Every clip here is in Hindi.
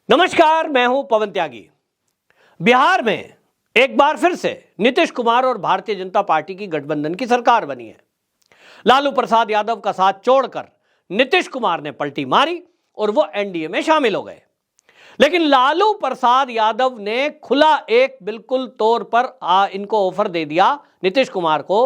नमस्कार, मैं हूं पवन त्यागी। बिहार में एक बार फिर से नीतीश कुमार और भारतीय जनता पार्टी की गठबंधन की सरकार बनी है। लालू प्रसाद यादव का साथ छोड़कर नीतीश कुमार ने पलटी मारी और वो एनडीए में शामिल हो गए। लेकिन लालू प्रसाद यादव ने खुला एक बिल्कुल तौर पर इनको ऑफर दे दिया नीतीश कुमार को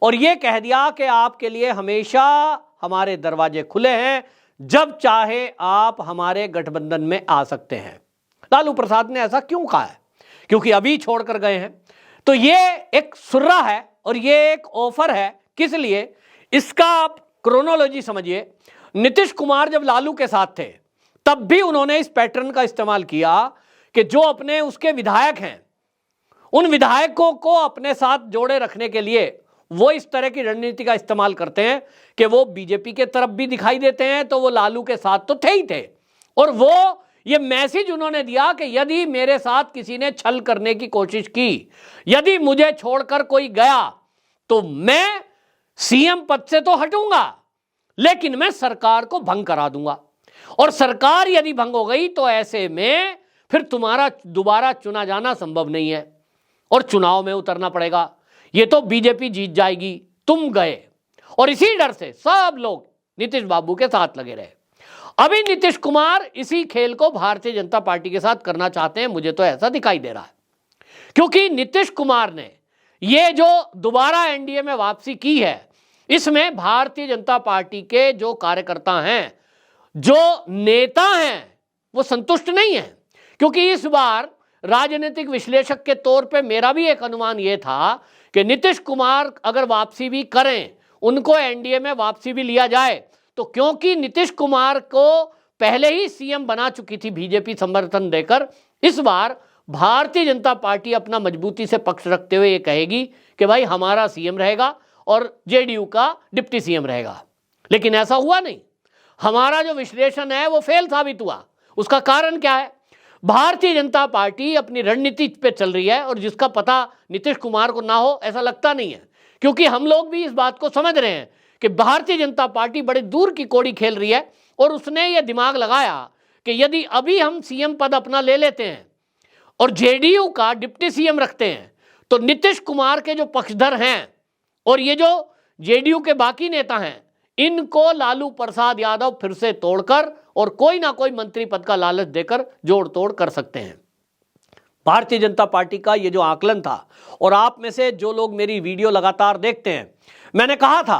और ये कह दिया कि आपके लिए हमेशा हमारे दरवाजे खुले हैं, जब चाहे आप हमारे गठबंधन में आ सकते हैं। लालू प्रसाद ने ऐसा क्यों कहा है? क्योंकि अभी छोड़कर गए हैं। तो ये एक सुर्रा है और ये एक ऑफर है। किस लिए? इसका आप क्रोनोलॉजी समझिए। नीतीश कुमार जब लालू के साथ थे तब भी उन्होंने इस पैटर्न का इस्तेमाल किया कि जो अपने उसके विधायक हैं उन विधायकों को अपने साथ जोड़े रखने के लिए वो इस तरह की रणनीति का इस्तेमाल करते हैं कि वो बीजेपी के तरफ भी दिखाई देते हैं, तो वो लालू के साथ तो थे ही थे। और वो ये मैसेज उन्होंने दिया कि यदि मेरे साथ किसी ने छल करने की कोशिश की, यदि मुझे छोड़कर कोई गया, तो मैं सीएम पद से तो हटूंगा, लेकिन मैं सरकार को भंग करा दूंगा। और सरकार यदि भंग हो गई तो ऐसे में फिर तुम्हारा दोबारा चुना जाना संभव नहीं है और चुनाव में उतरना पड़ेगा। ये तो बीजेपी जीत जाएगी, तुम गए। और इसी डर से सब लोग नीतीश बाबू के साथ लगे रहे। अभी नीतीश कुमार इसी खेल को भारतीय जनता पार्टी के साथ करना चाहते हैं, मुझे तो ऐसा दिखाई दे रहा है। क्योंकि नीतीश कुमार ने ये जो दोबारा एनडीए में वापसी की है, इसमें भारतीय जनता पार्टी के जो कार्यकर्ता हैं, जो नेता हैं, वो संतुष्ट नहीं है। क्योंकि इस बार राजनीतिक विश्लेषक के तौर पे मेरा भी एक अनुमान यह था कि नीतीश कुमार अगर वापसी भी करें, उनको एनडीए में वापसी भी लिया जाए, तो क्योंकि नीतीश कुमार को पहले ही सीएम बना चुकी थी बीजेपी समर्थन देकर, इस बार भारतीय जनता पार्टी अपना मजबूती से पक्ष रखते हुए ये कहेगी कि भाई हमारा सीएम रहेगा और जेडीयू का डिप्टी सीएम रहेगा। लेकिन ऐसा हुआ नहीं। हमारा जो विश्लेषण है वो फेल साबित हुआ। उसका कारण क्या है? भारतीय जनता पार्टी अपनी रणनीति पे चल रही है और जिसका पता नीतीश कुमार को ना हो ऐसा लगता नहीं है। क्योंकि हम लोग भी इस बात को समझ रहे हैं कि भारतीय जनता पार्टी बड़े दूर की कौड़ी खेल रही है और उसने ये दिमाग लगाया कि यदि अभी हम सीएम पद अपना ले लेते हैं और जेडीयू का डिप्टी सीएम रखते हैं, तो नीतीश कुमार के जो पक्षधर हैं और ये जो जेडीयू के बाकी नेता हैं, इनको लालू प्रसाद यादव फिर से तोड़कर और कोई ना कोई मंत्री पद का लालच देकर जोड़ तोड़ कर सकते हैं। भारतीय जनता पार्टी का ये जो आकलन था, और आप में से जो लोग मेरी वीडियो लगातार देखते हैं, मैंने कहा था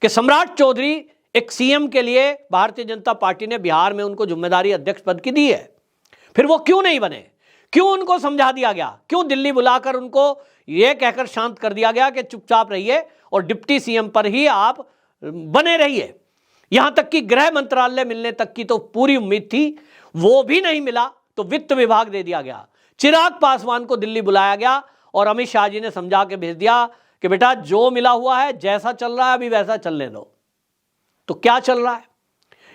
कि सम्राट चौधरी एक सीएम के लिए भारतीय जनता पार्टी ने बिहार में उनको जिम्मेदारी अध्यक्ष पद की दी है। फिर वो क्यों नहीं बने? क्यों उनको समझा दिया गया? क्यों दिल्ली बुलाकर उनको यह कहकर शांत कर दिया गया कि चुपचाप रहिए और डिप्टी सीएम पर ही आप बने रहिए? यहां तक कि गृह मंत्रालय मिलने तक की तो पूरी उम्मीद थी, वो भी नहीं मिला तो वित्त विभाग दे दिया गया। चिराग पासवान को दिल्ली बुलाया गया और अमित शाह जी ने समझा के भेज दिया कि बेटा जो मिला हुआ है, जैसा चल रहा है अभी वैसा चलने दो। तो क्या चल रहा है?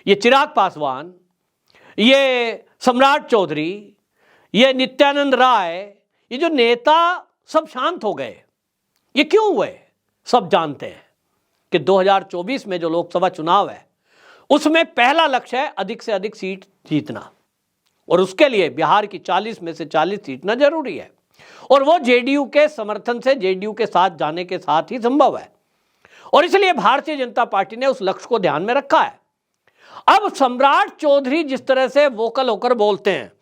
ये चिराग पासवान, ये सम्राट चौधरी, ये नित्यानंद राय, ये जो नेता सब शांत हो गए। ये क्यों हुए? सब जानते हैं कि 2024 में जो लोकसभा चुनाव है उसमें पहला लक्ष्य है अधिक से अधिक सीट जीतना, और उसके लिए बिहार की 40 में से 40 जीतना जरूरी है। और वो जेडीयू के समर्थन से, जेडीयू के साथ जाने के साथ ही संभव है। और इसलिए भारतीय जनता पार्टी ने उस लक्ष्य को ध्यान में रखा है। अब सम्राट चौधरी जिस तरह से वोकल होकर बोलते हैं,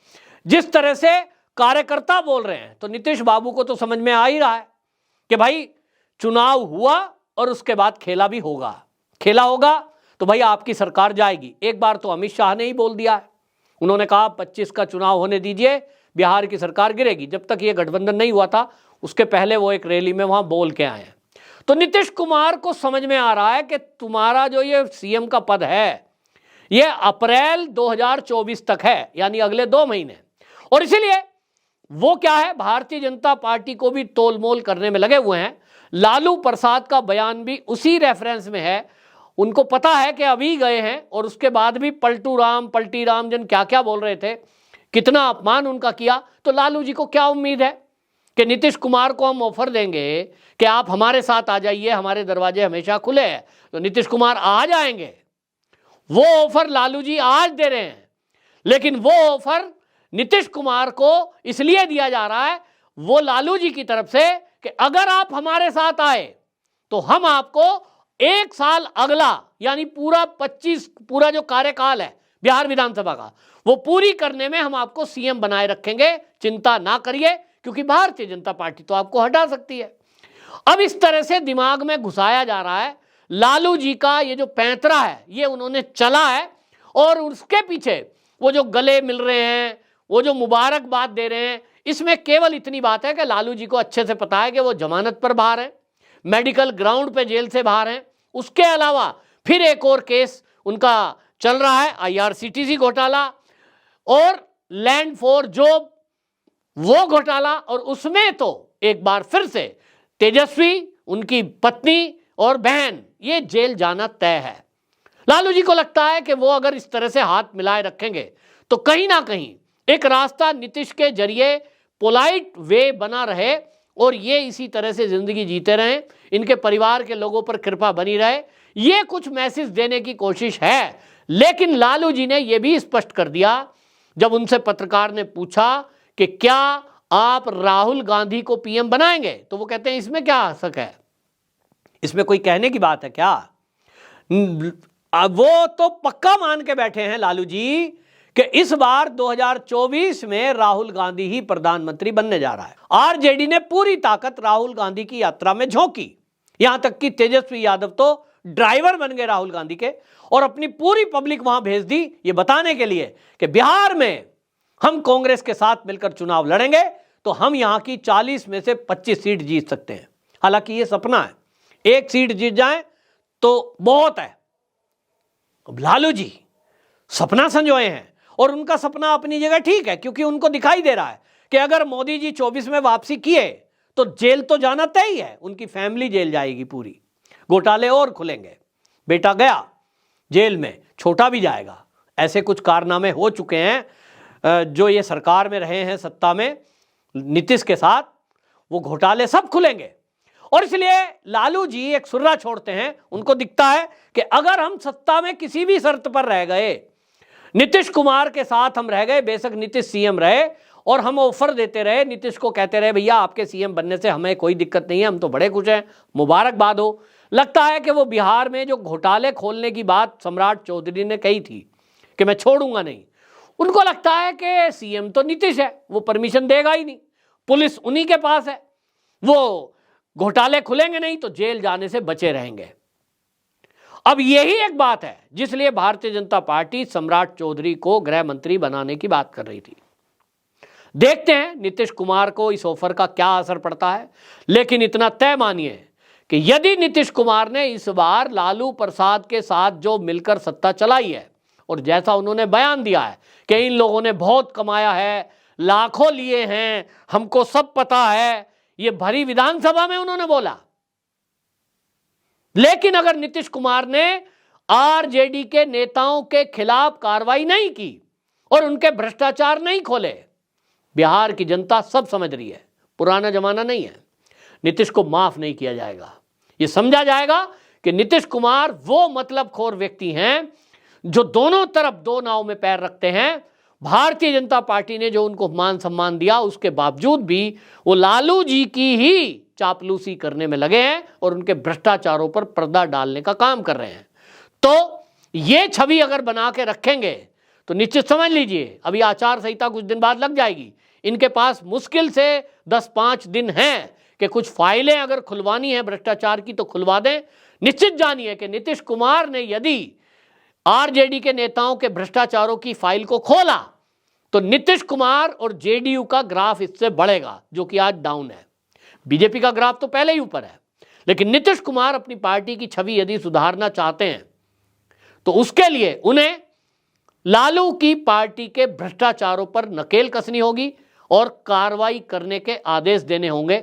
जिस तरह से कार्यकर्ता बोल रहे हैं, तो नीतीश बाबू को तो समझ में आ ही रहा है कि भाई चुनाव हुआ और उसके बाद खेला भी होगा। खेला होगा तो भाई आपकी सरकार जाएगी। एक बार तो अमित शाह ने ही बोल दिया है, उन्होंने कहा 25 का चुनाव होने दीजिए, बिहार की सरकार गिरेगी। जब तक ये गठबंधन नहीं हुआ था उसके पहले वो एक रैली में वहां बोल के आए हैं। तो नीतीश कुमार को समझ में आ रहा है कि तुम्हारा जो ये सीएम का पद है ये अप्रैल 2024 तक है, यानी अगले 2 महीने। और इसीलिए वो क्या है, भारतीय जनता पार्टी को भी तोलमोल करने में लगे हुए हैं। लालू प्रसाद का बयान भी उसी रेफरेंस में है। उनको पता है कि अभी गए हैं और उसके बाद भी पलटी राम जन क्या क्या बोल रहे थे, कितना अपमान उनका किया। तो लालू जी को क्या उम्मीद है कि नीतीश कुमार को हम ऑफर देंगे कि आप हमारे साथ आ जाइए, हमारे दरवाजे हमेशा खुले हैं, तो नीतीश कुमार आ जाएंगे। वो ऑफर लालू जी आज दे रहे हैं, लेकिन वो ऑफर नीतीश कुमार को इसलिए दिया जा रहा है वो लालू जी की तरफ से कि अगर आप हमारे साथ आए तो हम आपको 1 साल अगला यानी पूरा जो कार्यकाल है बिहार विधानसभा का वो पूरी करने में हम आपको सीएम बनाए रखेंगे, चिंता ना करिए, क्योंकि भारतीय जनता पार्टी तो आपको हटा सकती है। अब इस तरह से दिमाग में घुसाया जा रहा है। लालू जी का ये जो पैंतरा है ये उन्होंने चला है, और उसके पीछे वो जो गले मिल रहे हैं, वो जो मुबारकबाद दे रहे हैं, इसमें केवल इतनी बात है कि लालू जी को अच्छे से पता है कि वो जमानत पर बाहर हैं, मेडिकल ग्राउंड पे जेल से बाहर हैं। उसके अलावा फिर एक और केस उनका चल रहा है, IRCTC घोटाला और लैंड फॉर जॉब वो घोटाला, और उसमें तो एक बार फिर से तेजस्वी, उनकी पत्नी और बहन ये जेल जाना तय है। लालू जी को लगता है कि वो अगर इस तरह से हाथ मिलाए रखेंगे तो कहीं ना कहीं एक रास्ता नीतीश के जरिए पोलाइट वे बना रहे और ये इसी तरह से जिंदगी जीते रहें, इनके परिवार के लोगों पर कृपा बनी रहे, ये कुछ मैसेज देने की कोशिश है। लेकिन लालू जी ने यह भी स्पष्ट कर दिया जब उनसे पत्रकार ने पूछा कि क्या आप राहुल गांधी को पीएम बनाएंगे, तो वो कहते हैं इसमें क्या हक है, इसमें कोई कहने की बात है क्या। वो तो पक्का मान के बैठे हैं लालू जी कि इस बार 2024 में राहुल गांधी ही प्रधानमंत्री बनने जा रहा है। आरजेडी ने पूरी ताकत राहुल गांधी की यात्रा में झोंकी, यहां तक कि तेजस्वी यादव तो ड्राइवर बन गए राहुल गांधी के, और अपनी पूरी पब्लिक वहां भेज दी ये बताने के लिए कि बिहार में हम कांग्रेस के साथ मिलकर चुनाव लड़ेंगे तो हम यहां की 40 में से 25 सीट जीत सकते हैं। हालांकि ये सपना है, 1 सीट जीत जाए तो बहुत है। लालू जी सपना संजोए हैं, और उनका सपना अपनी जगह ठीक है, क्योंकि उनको दिखाई दे रहा है कि अगर मोदी जी 24 में वापसी किए तो जेल तो जाना तय ही है, उनकी फैमिली जेल जाएगी पूरी, घोटाले और खुलेंगे, बेटा गया जेल में, छोटा भी जाएगा। ऐसे कुछ कारनामे हो चुके हैं जो ये सरकार में रहे हैं, सत्ता में नीतीश के साथ, वो घोटाले सब खुलेंगे। और इसलिए लालू जी एक सुर्रा छोड़ते हैं, उनको दिखता है कि अगर हम सत्ता में किसी भी शर्त पर रह गए, नीतीश कुमार के साथ हम रह गए, बेशक नीतीश सीएम रहे और हम ऑफर देते रहे, नीतीश को कहते रहे भैया आपके सीएम बनने से हमें कोई दिक्कत नहीं है, हम तो बड़े खुश हैं, मुबारकबाद हो। लगता है कि वो बिहार में जो घोटाले खोलने की बात सम्राट चौधरी ने कही थी कि मैं छोड़ूंगा नहीं, उनको लगता है कि सीएम तो नीतीश है, वो परमिशन देगा ही नहीं, पुलिस उन्हीं के पास है, वो घोटाले खुलेंगे नहीं तो जेल जाने से बचे रहेंगे। अब यही एक बात है जिसलिए भारतीय जनता पार्टी सम्राट चौधरी को गृह मंत्री बनाने की बात कर रही थी। देखते हैं नीतीश कुमार को इस ऑफर का क्या असर पड़ता है, लेकिन इतना तय मानिए कि यदि नीतीश कुमार ने इस बार लालू प्रसाद के साथ जो मिलकर सत्ता चलाई है, और जैसा उन्होंने बयान दिया है कि इन लोगों ने बहुत कमाया है, लाखों लिए हैं, हमको सब पता है, ये भरी विधानसभा में उन्होंने बोला। लेकिन अगर नीतीश कुमार ने आरजेडी के नेताओं के खिलाफ कार्रवाई नहीं की और उनके भ्रष्टाचार नहीं खोले, बिहार की जनता सब समझ रही है, पुराना जमाना नहीं है, नीतीश को माफ नहीं किया जाएगा। यह समझा जाएगा कि नीतीश कुमार वो मतलबखोर व्यक्ति हैं जो दोनों तरफ दो नाव में पैर रखते हैं। भारतीय जनता पार्टी ने जो उनको मान सम्मान दिया उसके बावजूद भी वो लालू जी की ही चापलूसी करने में लगे हैं और उनके भ्रष्टाचारों पर पर्दा डालने का काम कर रहे हैं। तो ये छवि अगर बना के रखेंगे तो निश्चित समझ लीजिए अभी आचार संहिता कुछ दिन बाद लग जाएगी, इनके पास मुश्किल से 10-5 दिन हैं कि कुछ फाइलें अगर खुलवानी है भ्रष्टाचार की तो खुलवा दें। निश्चित जानिए कि नीतीश कुमार ने यदि आरजेडी के नेताओं के भ्रष्टाचारों की फाइल को खोला तो नीतीश कुमार और जेडीयू का ग्राफ इससे बढ़ेगा, जो कि आज डाउन है। बीजेपी का ग्राफ तो पहले ही ऊपर है, लेकिन नीतीश कुमार अपनी पार्टी की छवि यदि सुधारना चाहते हैं तो उसके लिए उन्हें लालू की पार्टी के भ्रष्टाचारों पर नकेल कसनी होगी और कार्रवाई करने के आदेश देने होंगे।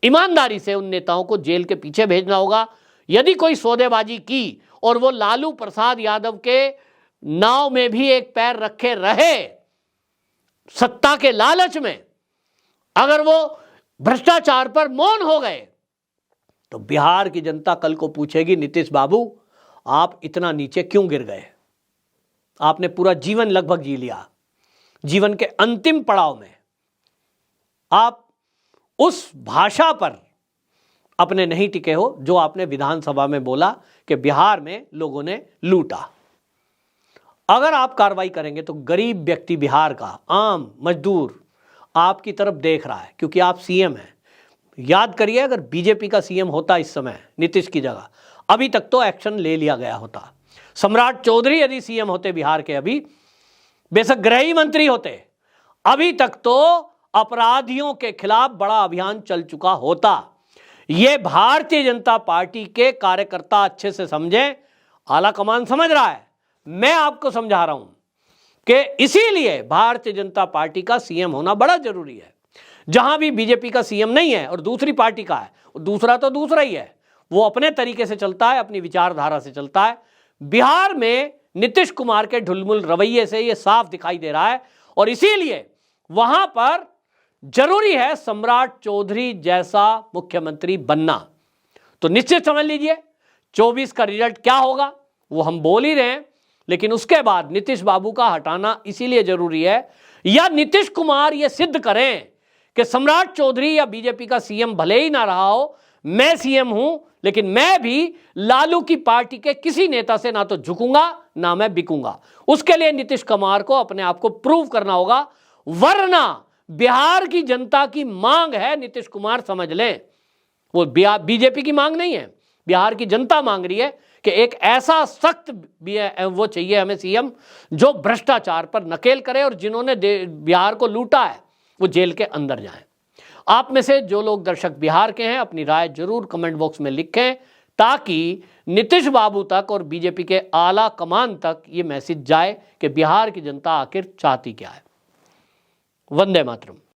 ईमानदारी से उन नेताओं को जेल के पीछे भेजना होगा। यदि कोई सौदेबाजी की और वो लालू प्रसाद यादव के नाव में भी एक पैर रखे रहे सत्ता के लालच में, अगर वो भ्रष्टाचार पर मौन हो गए तो बिहार की जनता कल को पूछेगी नीतीश बाबू आप इतना नीचे क्यों गिर गए, आपने पूरा जीवन लगभग जी लिया, जीवन के अंतिम पड़ाव में आप उस भाषा पर अपने नहीं टिके हो जो आपने विधानसभा में बोला कि बिहार में लोगों ने लूटा। अगर आप कार्रवाई करेंगे तो गरीब व्यक्ति, बिहार का आम मजदूर आपकी तरफ देख रहा है, क्योंकि आप सीएम हैं। याद करिए, अगर बीजेपी का सीएम होता इस समय नीतीश की जगह, अभी तक तो एक्शन ले लिया गया होता। सम्राट चौधरी यदि सीएम होते बिहार के, अभी बेशक गृह ही मंत्री होते, अभी तक तो अपराधियों के खिलाफ बड़ा अभियान चल चुका होता। यह भारतीय जनता पार्टी के कार्यकर्ता अच्छे से समझें, आला कमान समझ रहा है, मैं आपको समझा रहा हूं कि इसीलिए भारतीय जनता पार्टी का सीएम होना बड़ा जरूरी है। जहां भी बीजेपी का सीएम नहीं है और दूसरी पार्टी का है, दूसरा तो दूसरा ही है, वो अपने तरीके से चलता है, अपनी विचारधारा से चलता है। बिहार में नीतीश कुमार के ढुलमुल रवैये से यह साफ दिखाई दे रहा है और इसीलिए वहां पर जरूरी है सम्राट चौधरी जैसा मुख्यमंत्री बनना। तो निश्चित समझ लीजिए 24 का रिजल्ट क्या होगा वो हम बोल ही रहे हैं, लेकिन उसके बाद नीतीश बाबू का हटाना इसीलिए जरूरी है, या नीतीश कुमार ये सिद्ध करें कि सम्राट चौधरी या बीजेपी का सीएम भले ही ना रहा हो, मैं सीएम हूं, लेकिन मैं भी लालू की पार्टी के किसी नेता से ना तो झुकूंगा ना मैं बिकूंगा। उसके लिए नीतीश कुमार को अपने आप को प्रूव करना होगा, वरना बिहार की जनता की मांग है, नीतीश कुमार समझ लें, वो बीजेपी की मांग नहीं है, बिहार की जनता मांग रही है कि एक ऐसा सख्त वो चाहिए हमें सीएम जो भ्रष्टाचार पर नकेल करे और जिन्होंने बिहार को लूटा है वो जेल के अंदर जाएं। आप में से जो लोग दर्शक बिहार के हैं अपनी राय जरूर कमेंट बॉक्स में लिखें, ताकि नीतीश बाबू तक और बीजेपी के आला कमान तक ये मैसेज जाए कि बिहार की जनता आखिर चाहती क्या है। वंदे मातरम।